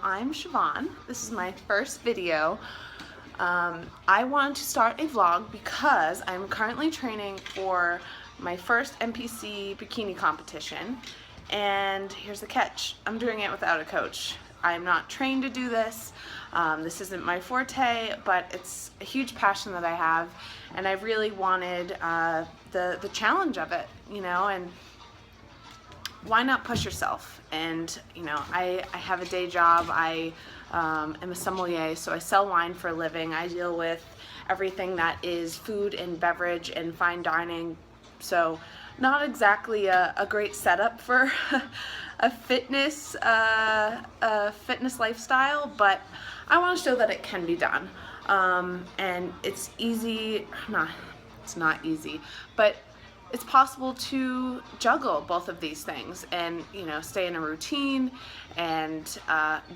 I'm Siobhan. This is my first video. I wanted to start a vlog because I'm currently training for my first NPC bikini competition, and here's the catch. I'm doing it without a coach. I'm not trained to do this. This isn't my forte, but it's a huge passion that I have, and I really wanted the challenge of it, you know, and why not push yourself? And you know, I have a day job. I am a sommelier, so I sell wine for a living. I deal with everything that is food and beverage and fine dining, so not exactly a great setup for a fitness lifestyle, but I want to show that it can be done. And it's easy. It's not easy, but it's possible to juggle both of these things and, you know, stay in a routine and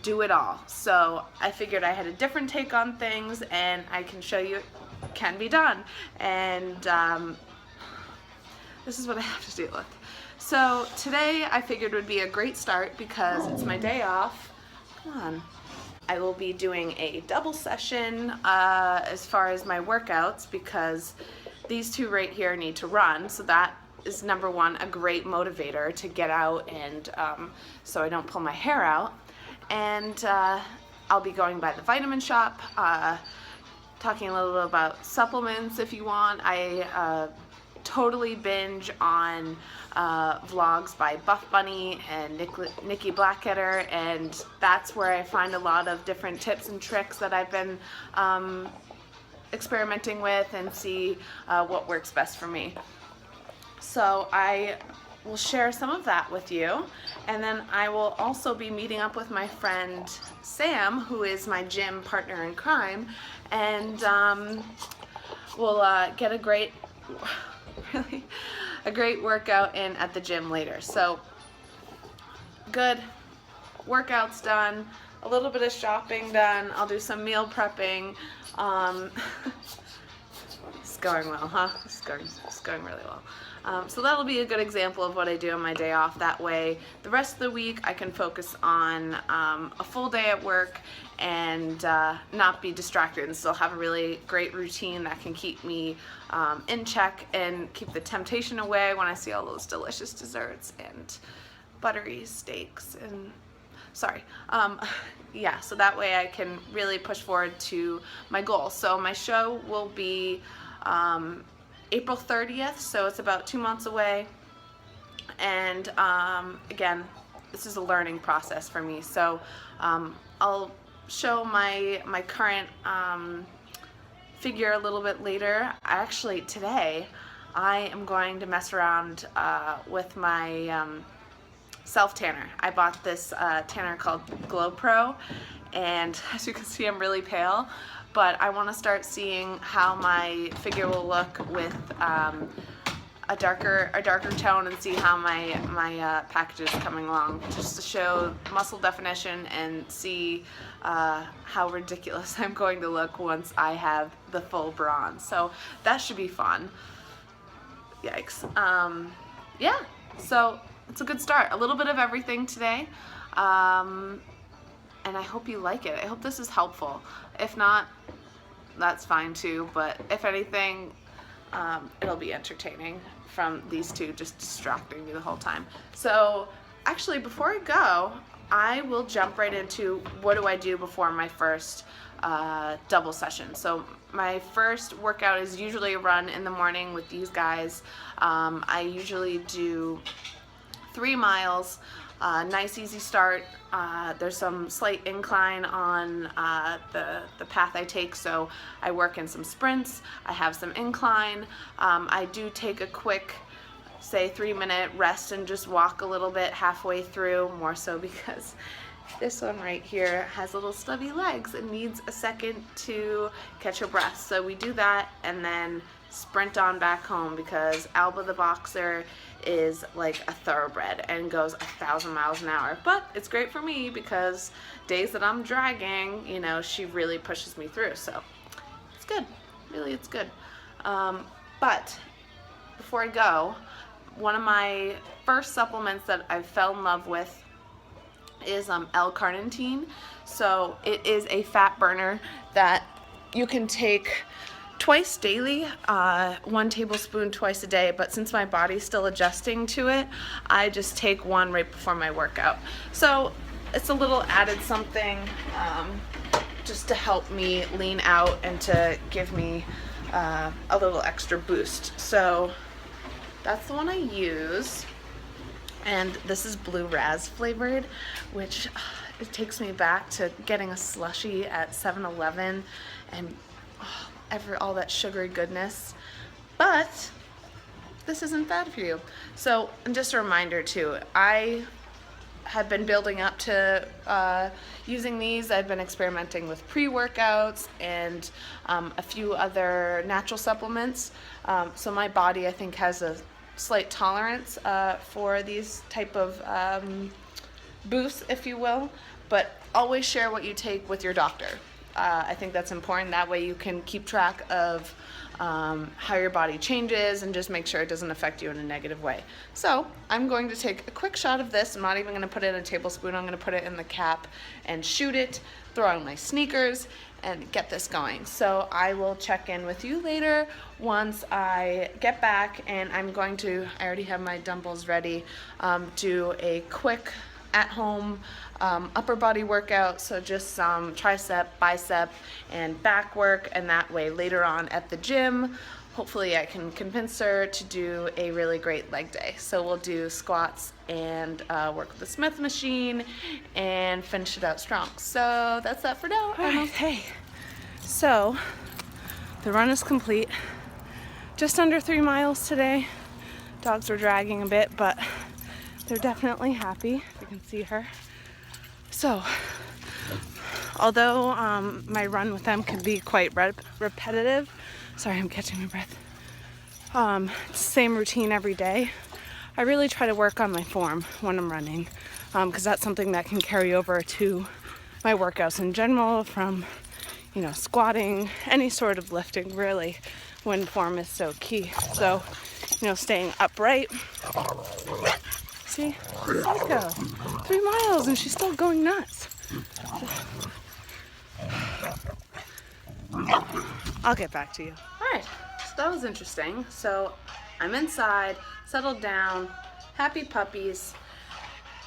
do it all. So I figured I had a different take on things, and I can show you it can be done. And this is what I have to deal with. So today I figured would be a great start because it's my day off. Come on. I will be doing a double session as far as my workouts, because these two right here need to run, so that is number one, a great motivator to get out and so I don't pull my hair out. And I'll be going by the vitamin shop, talking a little bit about supplements if you want. I totally binge on vlogs by Buff Bunny and Nikki Blackketter, and that's where I find a lot of different tips and tricks that I've been experimenting with and see what works best for me. So I will share some of that with you, and then I will also be meeting up with my friend Sam, who is my gym partner in crime, and we'll get a great workout in at the gym later. So good workouts done, a little bit of shopping done. I'll do some meal prepping. It's going well, huh? It's going really well. So that'll be a good example of what I do on my day off. That way, the rest of the week I can focus on a full day at work and not be distracted, and still have a really great routine that can keep me in check and keep the temptation away when I see all those delicious desserts and buttery steaks and yeah, so that way I can really push forward to my goal. So my show will be April 30th, so it's about 2 months away. And again, this is a learning process for me, so I'll show my current figure a little bit later. Actually, today I am going to mess around with my self tanner. I bought this tanner called Glow Pro, and as you can see, I'm really pale, but I want to start seeing how my figure will look with a darker tone, and see how my package is coming along, just to show muscle definition and see how ridiculous I'm going to look once I have the full bronze. So that should be fun. Yikes. Yeah, so it's a good start. A little bit of everything today, and I hope you like it. I hope this is helpful. If not, that's fine too, but if anything, it'll be entertaining from these two just distracting me the whole time. So actually, before I go, I will jump right into what do I do before my first double session. So my first workout is usually a run in the morning with these guys. I usually do 3 miles, nice easy start. There's some slight incline on the path I take, so I work in some sprints. I have some incline. I do take a quick, say, 3-minute rest and just walk a little bit halfway through, more so because this one right here has little stubby legs and needs a second to catch her breath. So we do that and then sprint on back home, because Alba the boxer is like a thoroughbred and goes 1,000 miles an hour. But it's great for me because days that I'm dragging, you know, she really pushes me through. So it's good. Really, it's good. But before I go, one of my first supplements that I fell in love with is L-carnitine. So it is a fat burner that you can take twice daily, 1 tablespoon twice a day, but since my body's still adjusting to it, I just take 1 right before my workout. So it's a little added something just to help me lean out and to give me a little extra boost. So that's the one I use. And this is blue raz flavored, which it takes me back to getting a slushie at 7-Eleven and all that sugary goodness. But this isn't bad for you. So, and just a reminder too, I have been building up to using these. I've been experimenting with pre-workouts and a few other natural supplements. So my body, I think, has a slight tolerance for these type of boosts, if you will, but always share what you take with your doctor. I think that's important. That way you can keep track of how your body changes and just make sure it doesn't affect you in a negative way. So I'm going to take a quick shot of this. I'm not even going to put it in a tablespoon. I'm going to put it in the cap and shoot it, throw on my sneakers, and get this going. So I will check in with you later once I get back, and I'm going to, I already have my dumbbells ready, do a quick at-home upper body workout, so just some tricep, bicep, and back work, and that way later on at the gym, hopefully I can convince her to do a really great leg day. So we'll do squats and work with the Smith machine and finish it out strong. So that's that for now. Okay, so the run is complete. Just under 3 miles today. Dogs were dragging a bit, but they're definitely happy. If you can see her. So, although my run with them can be quite repetitive, sorry, I'm catching my breath. Same routine every day. I really try to work on my form when I'm running, because that's something that can carry over to my workouts in general, from squatting, any sort of lifting, really, when form is so key. So, staying upright. See, Psycho, 3 miles and she's still going nuts. I'll get back to you. All right, so that was interesting. So I'm inside, settled down, happy puppies,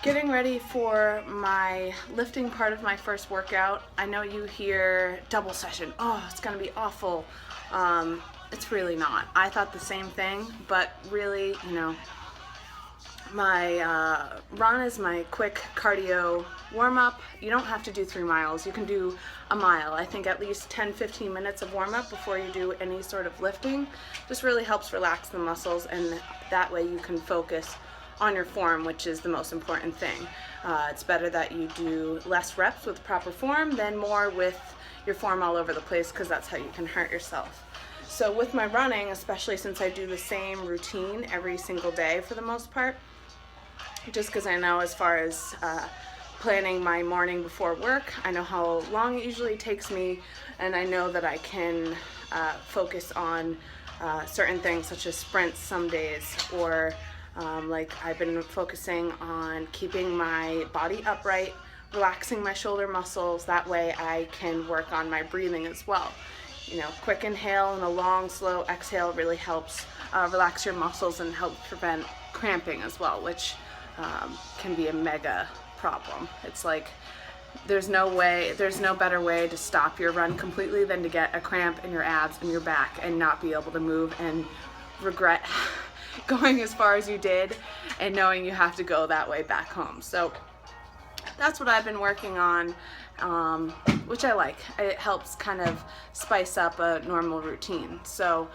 getting ready for my lifting part of my first workout. I know you hear double session. Oh, it's gonna be awful. It's really not. I thought the same thing, but really, my run is my quick cardio warm-up. You don't have to do 3 miles. You can do a mile. I think at least 10-15 minutes of warm-up before you do any sort of lifting just really helps relax the muscles, and that way you can focus on your form, which is the most important thing. It's better that you do less reps with proper form than more with your form all over the place, because that's how you can hurt yourself. So with my running, especially since I do the same routine every single day for the most part, just because I know as far as planning my morning before work, I know how long it usually takes me, and I know that I can focus on certain things such as sprints some days, or like I've been focusing on keeping my body upright, relaxing my shoulder muscles. That way I can work on my breathing as well. Quick inhale and a long, slow exhale really helps relax your muscles and help prevent cramping as well, which can be a mega problem. It's like there's no better way to stop your run completely than to get a cramp in your abs and your back and not be able to move and regret going as far as you did and knowing you have to go that way back home. So that's what I've been working on, which I like. It helps kind of spice up a normal routine. So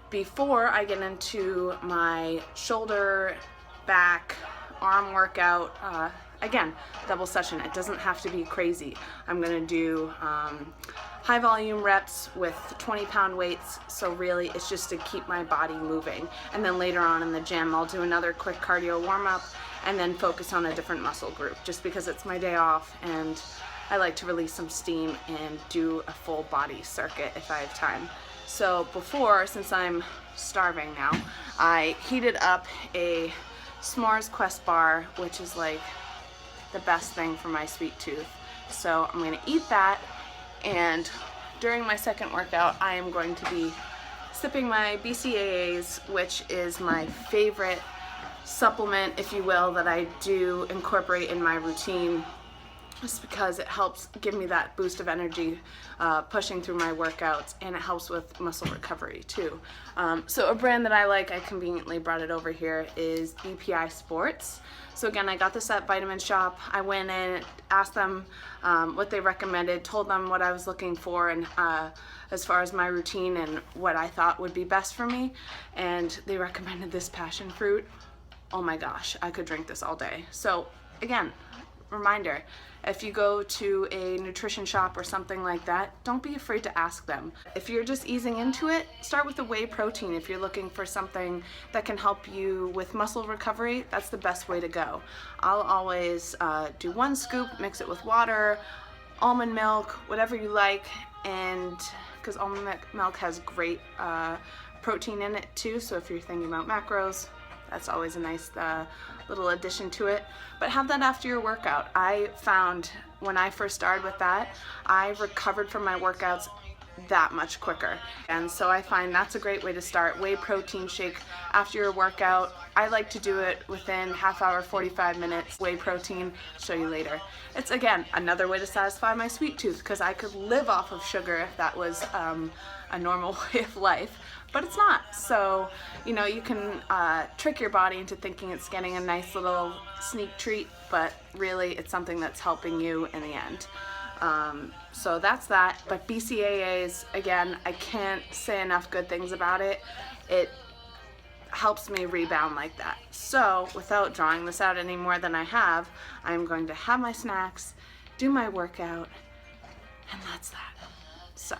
before I get into my shoulder, back, arm workout, again, double session. It doesn't have to be crazy. I'm going to do high volume reps with 20-pound weights, so really it's just to keep my body moving. And then later on in the gym, I'll do another quick cardio warm-up and then focus on a different muscle group, just because it's my day off and I like to release some steam and do a full body circuit if I have time. So before, since I'm starving now, I heated up a S'mores Quest bar, which is like the best thing for my sweet tooth. So I'm going to eat that, and during my second workout I am going to be sipping my BCAAs, which is my favorite supplement, if you will, that I do incorporate in my routine, just because it helps give me that boost of energy pushing through my workouts, and it helps with muscle recovery too. So a brand that I like, I conveniently brought it over here, is BPI Sports. So again, I got this at Vitamin Shop. I went in, asked them what they recommended, told them what I was looking for, and as far as my routine and what I thought would be best for me, and they recommended this passion fruit. Oh my gosh, I could drink this all day. So again, reminder, if you go to a nutrition shop or something like that, don't be afraid to ask them. If you're just easing into it, start with the whey protein. If you're looking for something that can help you with muscle recovery, that's the best way to go. I'll always do 1 scoop, mix it with water, almond milk, whatever you like, and because almond milk has great protein in it too, so if you're thinking about macros, that's always a nice little addition to it. But have that after your workout. I found when I first started with that, I recovered from my workouts that much quicker. And so I find that's a great way to start. Whey protein shake after your workout. I like to do it within half hour, 45 minutes. Whey protein, show you later. It's again another way to satisfy my sweet tooth, because I could live off of sugar if that was a normal way of life, but it's not. So, you know, you can trick your body into thinking it's getting a nice little sneak treat, but really it's something that's helping you in the end. So that's that. But BCAAs, again, I can't say enough good things about it. It helps me rebound like that. So without drawing this out any more than I have, I'm going to have my snacks, do my workout, and that's that. So